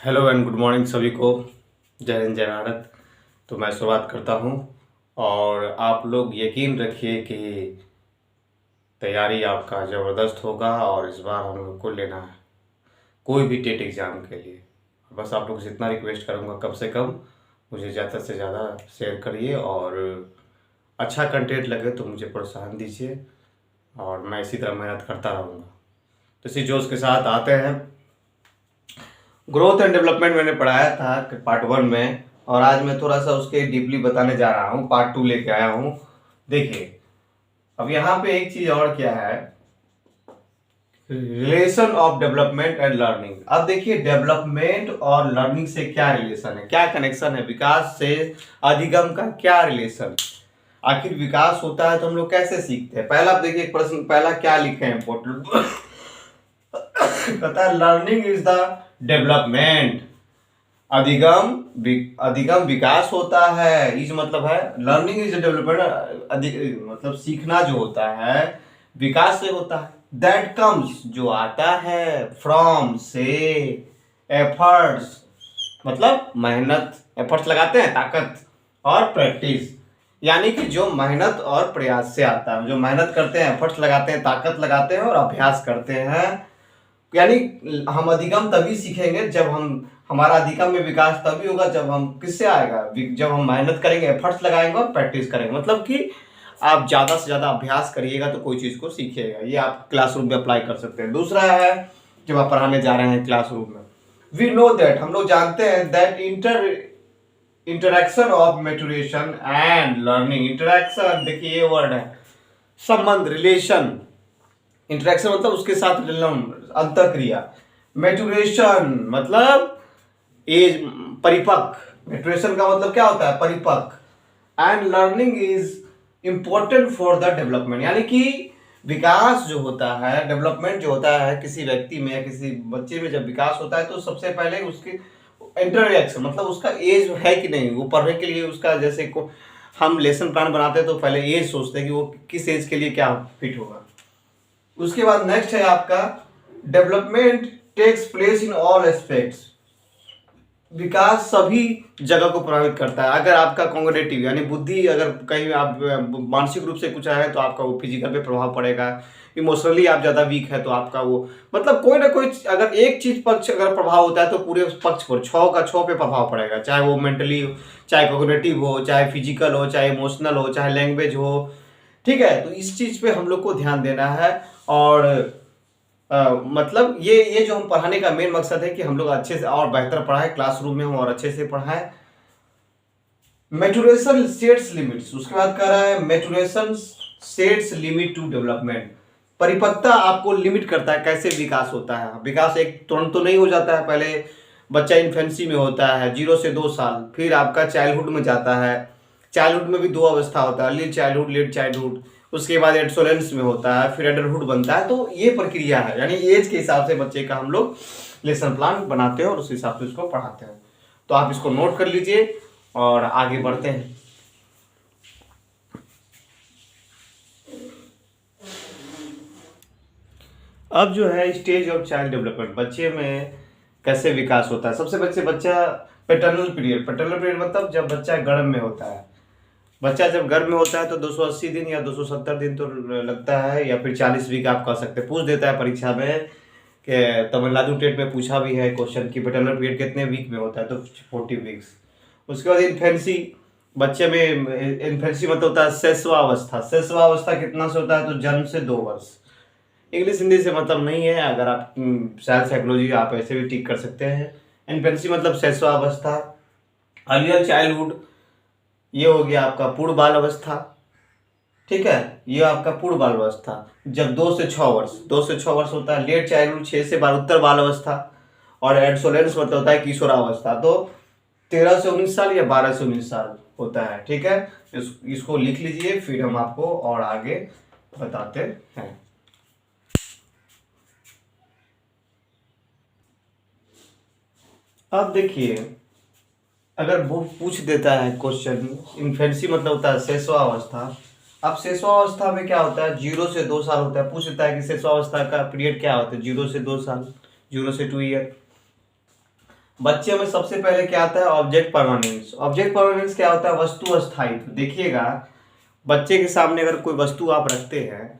Hello and good morning सभी को। जय हिंद जय भारत। तो मैं शुरुआत करता हूँ और आप लोग यकीन रखिए कि तैयारी आपका ज़बरदस्त होगा और इस बार हम लोग को लेना है कोई भी टेट एग्ज़ाम के लिए। बस आप लोग से इतना रिक्वेस्ट करूँगा, कम से कम मुझे ज़्यादा से ज़्यादा शेयर करिए और अच्छा कंटेंट लगे तो मुझे प्रोत्साहन दीजिए और मैं इसी तरह मेहनत करता रहूँगा। तो इसी जोश के साथ आते हैं। ग्रोथ एंड डेवलपमेंट मैंने पढ़ाया था पार्ट 1 में और आज मैं थोड़ा सा उसके डीपली बताने जा रहा हूँ, पार्ट 2 लेके आया हूँ। देखिए अब यहाँ पे एक चीज और क्या है, relation of development and learning. अब देखिए डेवलपमेंट और लर्निंग से क्या रिलेशन है, क्या कनेक्शन है, विकास से अधिगम का क्या रिलेशन। आखिर विकास होता है तो हम लोग कैसे सीखते हैं। पहला देखिए एक प्रश्न, पहला क्या लिखे हैं इंपोर्टेंट कहता है लर्निंग इज द डेवलपमेंट। अधिगम अधिगम विकास होता है। इस मतलब है लर्निंग इज डेवलपमेंट, मतलब सीखना जो होता है विकास से होता है। दैट कम्स जो आता है, फ्रॉम से, एफर्ट्स मतलब मेहनत, एफर्ट्स लगाते हैं ताकत, और प्रैक्टिस यानी कि जो मेहनत और प्रयास से आता है। जो मेहनत करते हैं, एफर्ट्स लगाते हैं, ताकत लगाते हैं और अभ्यास करते हैं। यानी हम अधिगम तभी सीखेंगे जब हमारा अधिगम में विकास तभी होगा जब हम किससे आएगा, जब हम मेहनत करेंगे, एफर्ट्स लगाएंगे और प्रैक्टिस करेंगे। मतलब कि आप ज़्यादा से ज़्यादा अभ्यास करिएगा तो कोई चीज़ को सीखिएगा। ये आप क्लासरूम में अप्लाई कर सकते हैं। दूसरा है जब आप पढ़ाने जा रहे हैं क्लासरूम में, वी नो दैट हम लोग जानते हैं that interaction of maturation and learning. Interaction देखिए ये वर्ड है, संबंध, रिलेशन। इंटरेक्शन मतलब उसके साथ अंतर क्रिया। मेचुरेशन मतलब एज, परिपक्व। मेचुरेशन का मतलब क्या होता है, परिपक्व। And learning is important for the development, यानी कि विकास जो होता है, डेवलपमेंट जो होता है किसी व्यक्ति में या किसी बच्चे में, जब विकास होता है तो सबसे पहले उसकी इंटरएक्शन मतलब उसका एज है कि नहीं। वो पढ़ने के लिए उसका जैसे को हम लेसन प्लान बनाते हैं तो पहले एज सोचते हैं कि वो किस एज के लिए क्या फिट होगा। उसके बाद नेक्स्ट है आपका development takes place in all aspects. विकास सभी जगह को प्रभावित करता है। अगर आपका कॉग्निटिव यानी बुद्धि, अगर कहीं आप मानसिक रूप से कुछ है तो आपका वो फिजिकल पे प्रभाव पड़ेगा। इमोशनली आप ज़्यादा वीक है तो आपका वो, मतलब कोई ना कोई अगर एक चीज पक्ष अगर प्रभाव होता है तो पूरे उस पक्ष पर 6 का 6 पे प्रभाव पड़ेगा। चाहे वो मेंटली, चाहे कॉग्निटिव हो, चाहे फिजिकल हो, चाहे इमोशनल हो, चाहे लैंग्वेज हो। ठीक है, तो इस चीज पे हम लोग को ध्यान देना है। और मतलब ये जो हम पढ़ाने का मेन मकसद है कि हम लोग अच्छे से और बेहतर पढ़ाएं, क्लासरूम में हम और अच्छे से पढ़ाएं। मैचुरेशन सेट्स लिमिट्स, उसके बाद कह रहा है maturation sets limit to development. परिपक्वता आपको लिमिट करता है कैसे विकास होता है। विकास एक तुरंत तो नहीं हो जाता है। पहले बच्चा इन्फेंसी में होता है 0 से 2 साल, फिर आपका चाइल्डहुड में जाता है। चाइल्डहुड में भी 2 अवस्था होता है, अर्ली चाइल्डहुड, लेट चाइल्डहुड। उसके बाद एडोलेंस में होता है, फिर एडल्टहुड बनता है। तो ये प्रक्रिया है, यानी एज के हिसाब से बच्चे का हम लोग लेसन प्लान बनाते हैं और उस हिसाब से उसको पढ़ाते हैं। तो आप इसको नोट कर लीजिए और आगे बढ़ते हैं। अब जो है स्टेज ऑफ चाइल्ड डेवलपमेंट, बच्चे में कैसे विकास होता है। सबसे बच्चा पेटर्नल पीरियड। पेटर्नल पीरियड मतलब जब बच्चा गर्भ में होता है। बच्चा जब गर्भ में होता है तो 280 दिन या 270 दिन तो लगता है, या फिर 40 वीक आप कह सकते हैं। पूछ देता है परीक्षा में कि तमिलनाडु टेट में पूछा भी है क्वेश्चन कि पेटर्नल पीरियड कितने वीक में होता है, तो 40 वीक्स। उसके बाद इन्फेंसी, बच्चे में इन्फेंसी मतलब होता है शैशवावस्था। शैशवावस्था कितना से होता है, तो जन्म से 2 वर्ष। इंग्लिश हिंदी से मतलब नहीं है, अगर आप शायद साइकोलॉजी आप ऐसे भी टिक कर सकते हैं। इन्फेंसी मतलब शैशवावस्था। अर्लियर चाइल्डहुड ये हो गया आपका पूर्व बाल अवस्था। ठीक है, ये आपका पूर्व बाल अवस्था जब 2 से 6 वर्ष, 2 से 6 वर्ष होता है। लेट चाइल्डहुड 6 से 12 उत्तर बाल अवस्था। और एडोलेंस मतलब होता है किशोरावस्था, तो 13 से 19 साल या 12 से 19 साल होता है। ठीक है, इसको लिख लीजिए, फिर हम आपको और आगे बताते हैं। अब देखिए अगर वो पूछ देता है क्वेश्चन, इन्फेंसी मतलब होता है शैशवावस्था। अब शैशवावस्था में क्या होता है, 0 से 2 साल होता है। पूछ देता है कि शैशवावस्था का पीरियड क्या होता है, 0 से 2 साल, 0 से 2 ईयर। बच्चे में सबसे पहले क्या आता है, ऑब्जेक्ट परमानेंस। ऑब्जेक्ट परमानेंस क्या होता है, वस्तु अस्थायित्व। देखिएगा, बच्चे के सामने अगर कोई वस्तु आप रखते हैं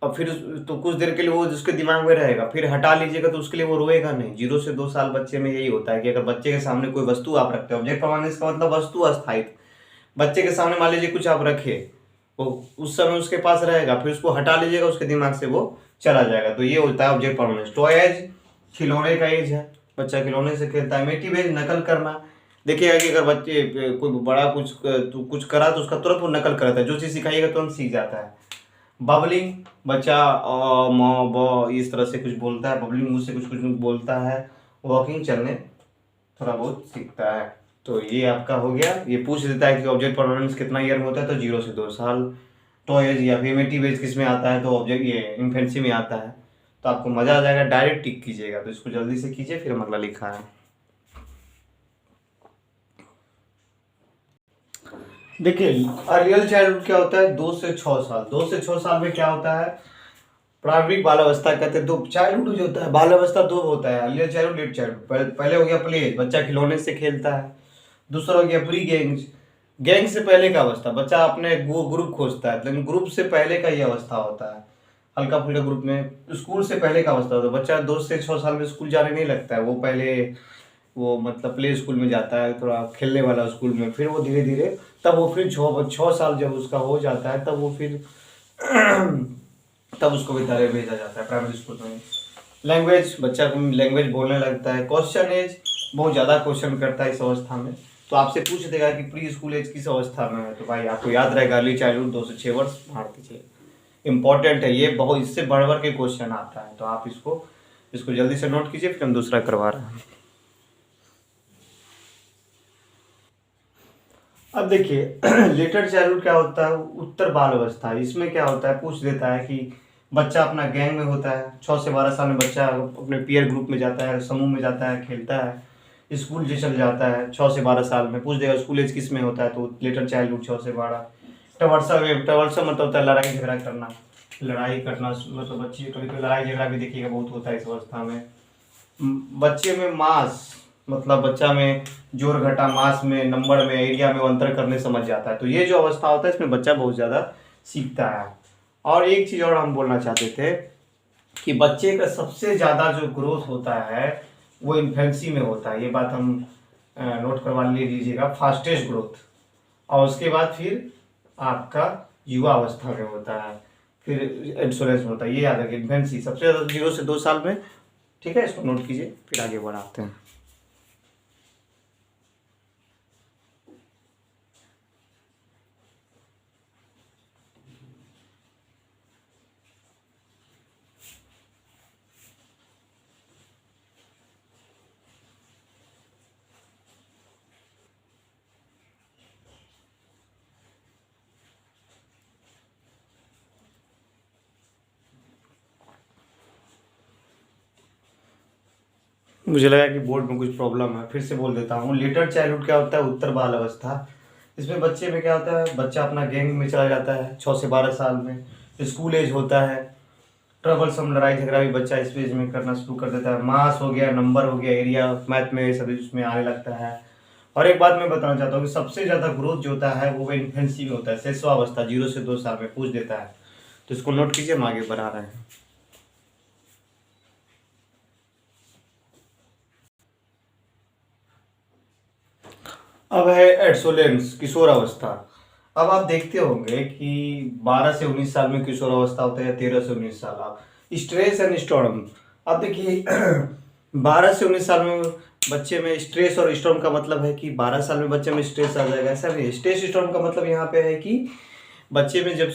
और फिर तो कुछ देर के लिए वो उसके दिमाग में रहेगा, फिर हटा लीजिएगा तो उसके लिए वो रोएगा नहीं। 0 से 2 साल बच्चे में यही होता है कि अगर बच्चे के सामने कोई वस्तु आप रखते हो, ऑब्जेक्ट परमानेंस का मतलब वस्तु अस्थायित्व। बच्चे के सामने मान लीजिए कुछ आप रखे, वो उस समय उसके पास रहेगा, फिर उसको हटा लीजिएगा उसके दिमाग से वो चला जाएगा। तो ये होता है ऑब्जेक्ट परमानेंस। टॉय एज, खिलौने का एज है, बच्चा खिलौने से खेलता है। मेटिव एज, नकल करना। देखिएगा कि अगर बच्चे कोई बड़ा कुछ करा तो उसका तुरंत वो नकल करता है, जो चीज़ सिखाइएगा तुरंत सीख जाता है। बबलिंग, बच्चा म ब इस तरह से कुछ बोलता है, बबलिंग मुंह से कुछ कुछ बोलता है। वॉकिंग, चलने थोड़ा बहुत सीखता है। तो ये आपका हो गया। ये पूछ देता है कि ऑब्जेक्ट परमानेंस कितना ईयर में होता है, तो 0 से 2 साल। तो एज या प्रिमिटिव एज किस में आता है, तो ऑब्जेक्ट ये इन्फेंसी में आता है। तो आपको मजा आ जाएगा, डायरेक्ट टिक कीजिएगा। तो इसको जल्दी से कीजिए, फिर हम अगला लिखा है। देखिए, रियल चाइल्डहुड क्या होता है, 2 से 6 साल। 2 से 6 साल में क्या होता है, प्रारंभिक बाल अवस्था कहते हैं। दो चाइल्डहुड जो होता है, बाल अवस्था दो होता है, अर्लियर चाइल्डहुड, लेट चाइल्डहुड। पहले हो गया प्ले एज, बच्चा खिलौने से खेलता है। दूसरा हो गया प्री गैंग्स, गैंग से पहले का अवस्था, बच्चा अपने ग्रुप खोजता है, लेकिन ग्रुप से पहले का ये अवस्था होता है। हल्का फुल्का ग्रुप में, स्कूल से पहले का अवस्था होता है। बच्चा 2 से 6 साल में स्कूल जाने नहीं लगता है, वो पहले वो मतलब प्ले स्कूल में जाता है, थोड़ा खेलने वाला स्कूल में। फिर वो धीरे धीरे, तब वो फिर 6 साल जब उसका हो जाता है, तब वो फिर तब उसको विद्यालय भेजा जाता है, प्राइमरी स्कूल में। लैंग्वेज, बच्चा लैंग्वेज बोलने लगता है। क्वेश्चन एज, बहुत ज़्यादा क्वेश्चन करता है इस अवस्था में। तो आपसे पूछ देगा कि प्री स्कूल एज किस अवस्था में है, तो भाई आपको याद रहेगा अर्ली चाइल्डहुड 2 से 6 वर्ष, मार दीजिए। इंपॉर्टेंट है ये, बहुत इससे बढ़ बढ़ के क्वेश्चन आता है। तो आप इसको इसको जल्दी से नोट कीजिए, फिर हम दूसरा करवा रहे हैं। अब देखिए, लेटर चाइल्डहुड क्या होता है, उत्तर बाल अवस्था। इसमें क्या होता है, पूछ देता है कि बच्चा अपना गैंग में होता है। 6 से 12 साल में बच्चा अपने पीयर ग्रुप में जाता है, समूह में जाता है, खेलता है, स्कूल जो चल जाता है। 6 से 12 साल में पूछ देगा स्कूल एज किस में होता है, तो लेटर चाइल्डहुड 6 से 12। टवर्सा में, टवर्सा मतलब होता है लड़ाई झगड़ा करना। लड़ाई करना मतलब बच्चे कभी कभी लड़ाई झगड़ा भी देखिएगा बहुत होता है इस अवस्था में। बच्चे में मास, मतलब बच्चा में जोड़ घटा, मास में, नंबर में, एरिया में वो अंतर करने समझ जाता है। तो ये जो अवस्था होता है इसमें बच्चा बहुत ज़्यादा सीखता है। और एक चीज़ और हम बोलना चाहते थे कि बच्चे का सबसे ज़्यादा जो ग्रोथ होता है वो इन्फेंसी में होता है। ये बात हम नोट करवा ले लीजिएगा, फास्टेस्ट ग्रोथ। और उसके बाद फिर आपका युवा अवस्था में होता है, फिर इंश्योरेंस में होता है। ये याद रखिए, इन्फेंसी सबसे ज़्यादा 0 से 2 साल में। ठीक है, इसको नोट कीजिए, फिर आगे बढ़ाते हैं। मुझे लगा कि बोर्ड में कुछ प्रॉब्लम है, फिर से बोल देता हूँ। लेटर चाइल्डहुड क्या होता है, उत्तर बाल अवस्था। इसमें बच्चे में क्या होता है, बच्चा अपना गैंग में चला जाता है 6 से 12 साल में। स्कूल एज होता है। ट्रबलसम, लड़ाई झगड़ा भी बच्चा इस एज में करना शुरू कर देता है। मास हो गया, नंबर हो गया, एरिया, मैथ में सभी उसमें आने लगता है। और एक बात मैं बताना चाहता हूँ कि सबसे ज़्यादा ग्रोथ जो होता है वो इन्फेंसी में होता है, शैशवावस्था 0 से 2 साल में पूछ देता है। तो इसको नोट कीजिए, हम आगे बढ़ा रहे हैं। अब है एडसोलेंस, किशोर अवस्था। अब आप देखते होंगे कि 12 से 19 साल में किशोर अवस्था होता है, 13 से 19 साल। आप स्ट्रेस एंड स्टॉर्म, अब देखिए 12 से 19 साल में बच्चे में स्ट्रेस और स्टॉर्म का मतलब है कि 12 साल में बच्चे में स्ट्रेस आ जाएगा, ऐसा नहीं। स्ट्रेस स्टॉर्म का मतलब यहाँ पे है कि बच्चे में जब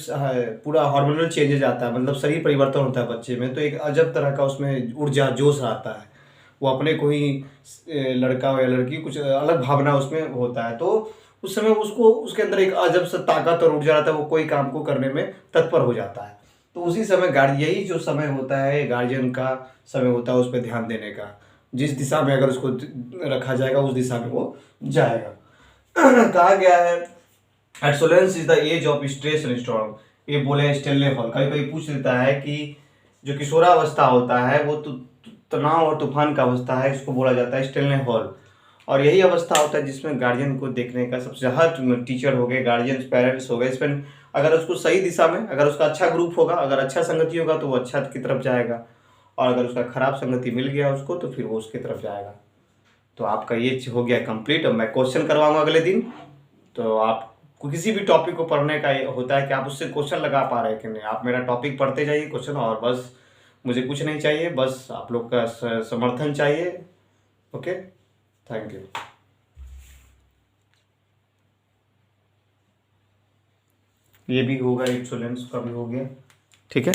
पूरा हार्मोनल चेंजेज आता है, मतलब शरीर परिवर्तन होता है बच्चे में, तो एक अजब तरह का उसमें ऊर्जा, जोश आता है। वो अपने को ही लड़का हो या लड़की, कुछ अलग भावना उसमें होता है। तो उस समय उसको उसके अंदर एक अजब सा ताकत और ऊर्जा आता है, वो कोई काम को करने में तत्पर हो जाता है। तो उसी समय यही जो समय होता है गार्जियन का समय होता है उस पर ध्यान देने का। जिस दिशा में अगर उसको रखा जाएगा उस दिशा में वो जाएगा। कहा गया है adolescence is the age of stress and storm. ये बोले स्टेनले हॉल। कभी कभी पूछ लेता है कि जो किशोरावस्था होता है वो तो तनाव और तूफान का अवस्था है, इसको बोला जाता है स्टेलने हॉल। और यही अवस्था होता है जिसमें गार्जियन को देखने का सबसे, हर टीचर हो गए, गार्जियन, पेरेंट्स हो गए, इसमें अगर उसको सही दिशा में, अगर उसका अच्छा ग्रुप होगा, अगर अच्छा संगति होगा तो वो अच्छा की तरफ जाएगा, और अगर उसका खराब संगति मिल गया उसको तो फिर वो उसकी तरफ जाएगा। तो आपका ये हो गया कंप्लीट। अब मैं क्वेश्चन करवाऊंगा अगले दिन, तो आप किसी भी टॉपिक को पढ़ने का ये होता है कि आप उससे क्वेश्चन लगा पा रहे हैं कि नहीं। आप मेरा टॉपिक पढ़ते जाइए क्वेश्चन, और बस मुझे कुछ नहीं चाहिए, बस आप लोग का समर्थन चाहिए। Okay, thank you. ये भी होगा, इंश्योरेंस का भी हो गया, ठीक है।